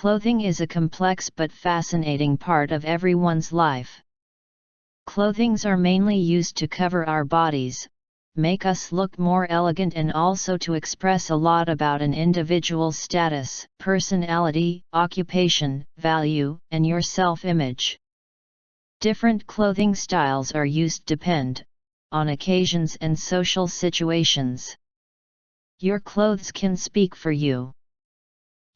Clothing is a complex but fascinating part of everyone's life. Clothings are mainly used to cover our bodies, make us look more elegant, and also to express a lot about an individual's status, personality, occupation, value, and your self-image. Different clothing styles are used depend on occasions and social situations. Your clothes can speak for you.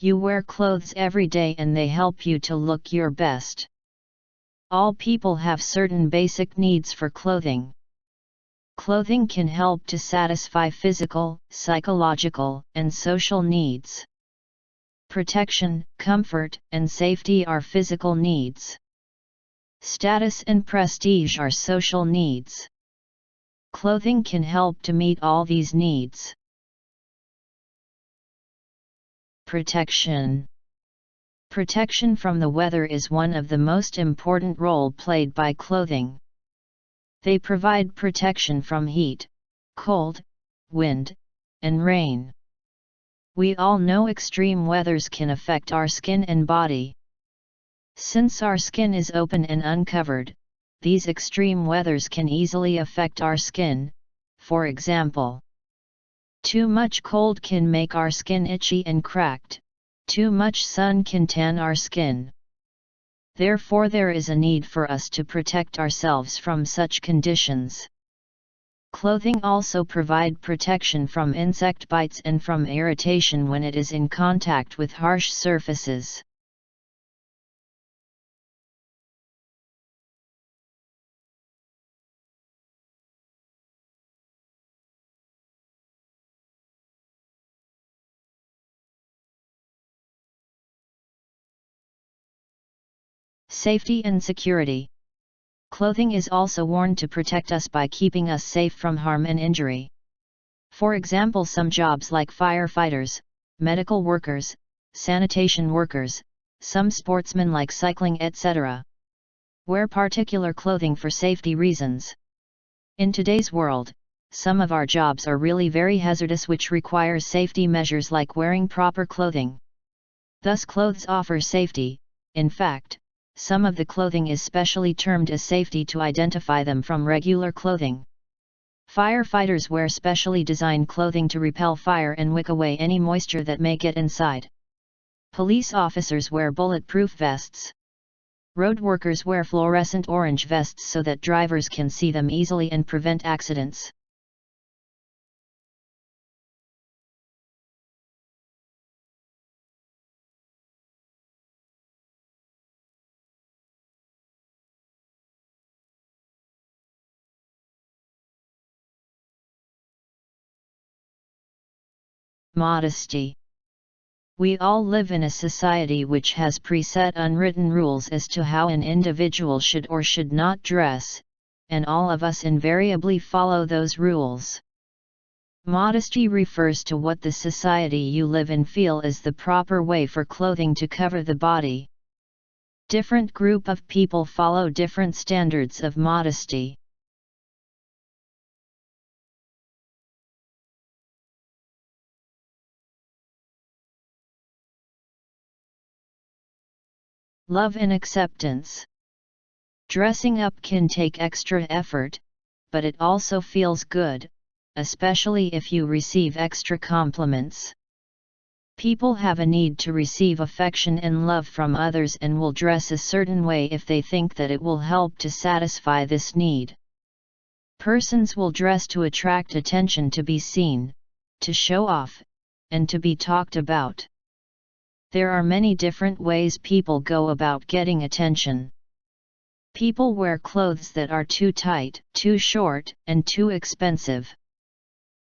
You wear clothes every day and they help you to look your best. All people have certain basic needs for clothing. Clothing can help to satisfy physical, psychological, and social needs. Protection, comfort, and safety are physical needs. Status and prestige are social needs. Clothing can help to meet all these needs. Protection. Protection from the weather is one of the most important role played by clothing. They provide protection from heat, cold, wind, and rain. We all know extreme weathers can affect our skin and body. Since our skin is open and uncovered, these extreme weathers can easily affect our skin. For example, too much cold can make our skin itchy and cracked. Too much sun can tan our skin. Therefore, there is a need for us to protect ourselves from such conditions. Clothing also provide protection from insect bites and from irritation when it is in contact with harsh surfaces. Safety and security. Clothing is also worn to protect us by keeping us safe from harm and injury. For example, some jobs like firefighters, medical workers, sanitation workers, some sportsmen like cycling, etc. wear particular clothing for safety reasons. In today's world, some of our jobs are really very hazardous, which requires safety measures like wearing proper clothing. Thus, clothes offer safety. In fact, some of the clothing is specially termed as safety to identify them from regular clothing. Firefighters wear specially designed clothing to repel fire and wick away any moisture that may get inside. Police officers wear bulletproof vests. Road workers wear fluorescent orange vests so that drivers can see them easily and prevent accidents. Modesty. We all live in a society which has preset unwritten rules as to how an individual should or should not dress, and all of us invariably follow those rules. Modesty refers to what the society you live in feel is the proper way for clothing to cover the body. Different group of people follow different standards of modesty. Love and acceptance. Dressing up can take extra effort, but it also feels good, especially if you receive extra compliments. People have a need to receive affection and love from others and will dress a certain way if they think that it will help to satisfy this need. Persons will dress to attract attention, to be seen, to show off, and to be talked about. There are many different ways people go about getting attention. People wear clothes that are too tight, too short, and too expensive.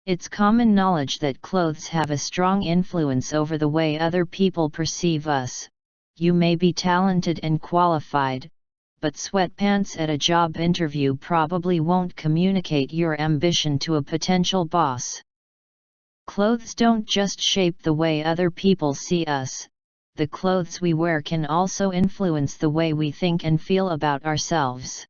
It's common knowledge that clothes have a strong influence over the way other people perceive us. You may be talented and qualified, but sweatpants at a job interview probably won't communicate your ambition to a potential boss. Clothes don't just shape the way other people see us. The clothes we wear can also influence the way we think and feel about ourselves.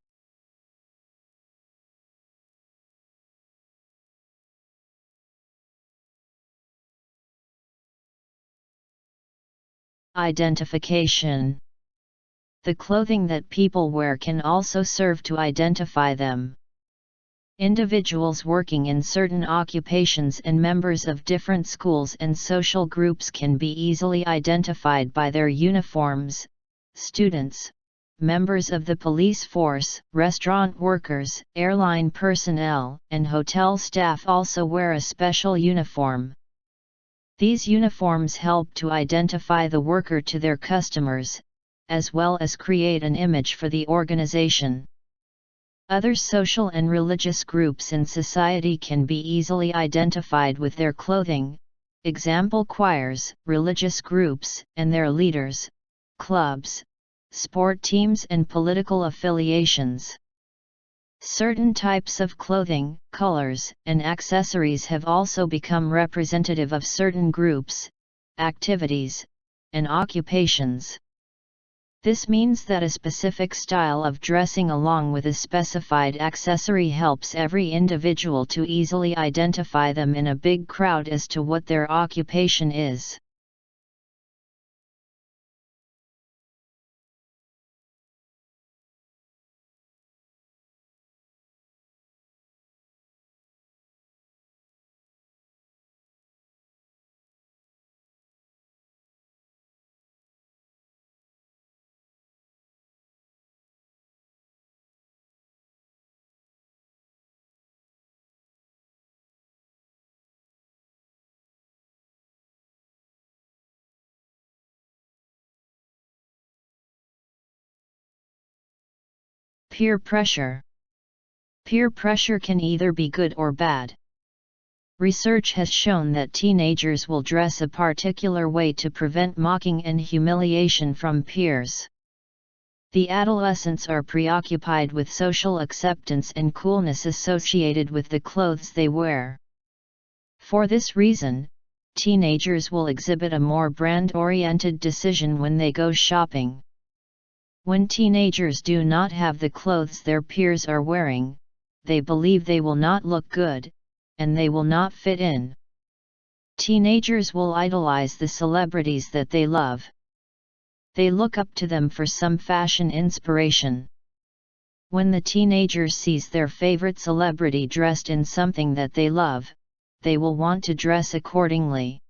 Identification. The clothing that people wear can also serve to identify them. Individuals working in certain occupations and members of different schools and social groups can be easily identified by their uniforms. Students, members of the police force, restaurant workers, airline personnel, and hotel staff also wear a special uniform. These uniforms help to identify the worker to their customers, as well as create an image for the organization. Other social and religious groups in society can be easily identified with their clothing, example choirs, religious groups, and their leaders, clubs, sport teams and political affiliations. Certain types of clothing, colors, and accessories have also become representative of certain groups, activities, and occupations. This means that a specific style of dressing along with a specified accessory helps every individual to easily identify them in a big crowd as to what their occupation is. Peer pressure. Peer pressure can either be good or bad. Research has shown that teenagers will dress a particular way to prevent mocking and humiliation from peers. The adolescents are preoccupied with social acceptance and coolness associated with the clothes they wear. For this reason, teenagers will exhibit a more brand-oriented decision when they go shopping. When teenagers do not have the clothes their peers are wearing, they believe they will not look good, and they will not fit in. Teenagers will idolize the celebrities that they love. They look up to them for some fashion inspiration. When the teenager sees their favorite celebrity dressed in something that they love, they will want to dress accordingly.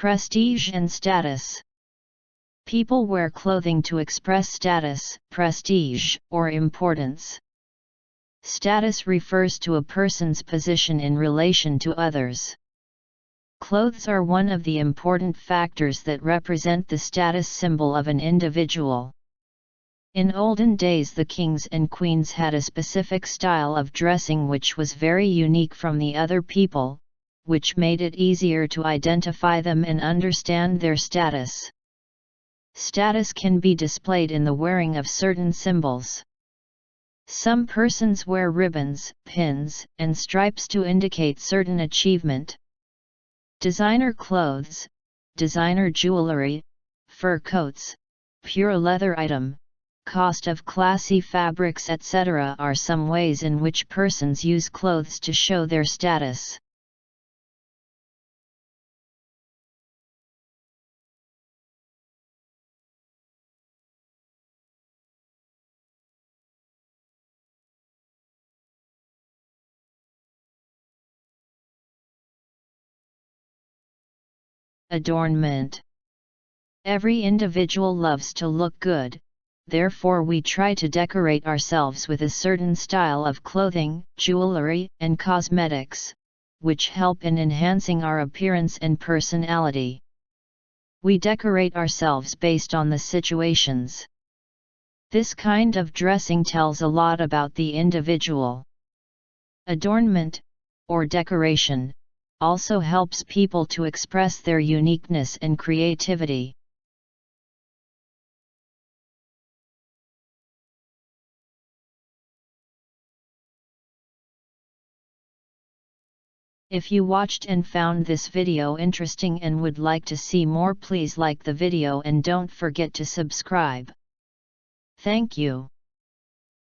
Prestige and status. People wear clothing to express status, prestige, or importance. Status refers to a person's position in relation to others. Clothes are one of the important factors that represent the status symbol of an individual. In olden days, the kings and queens had a specific style of dressing which was very unique from the other people, which made it easier to identify them and understand their status. Status can be displayed in the wearing of certain symbols. Some persons wear ribbons, pins, and stripes to indicate certain achievement. Designer clothes, designer jewelry, fur coats, pure leather item, cost of classy fabrics, etc. are some ways in which persons use clothes to show their status. Adornment. Every individual loves to look good, therefore we try to decorate ourselves with a certain style of clothing, jewelry, and cosmetics, which help in enhancing our appearance and personality. We decorate ourselves based on the situations. This kind of dressing tells a lot about the individual. Adornment, or decoration, also helps people to express their uniqueness and creativity. If you watched and found this video interesting and would like to see more, please like the video and don't forget to subscribe. Thank you.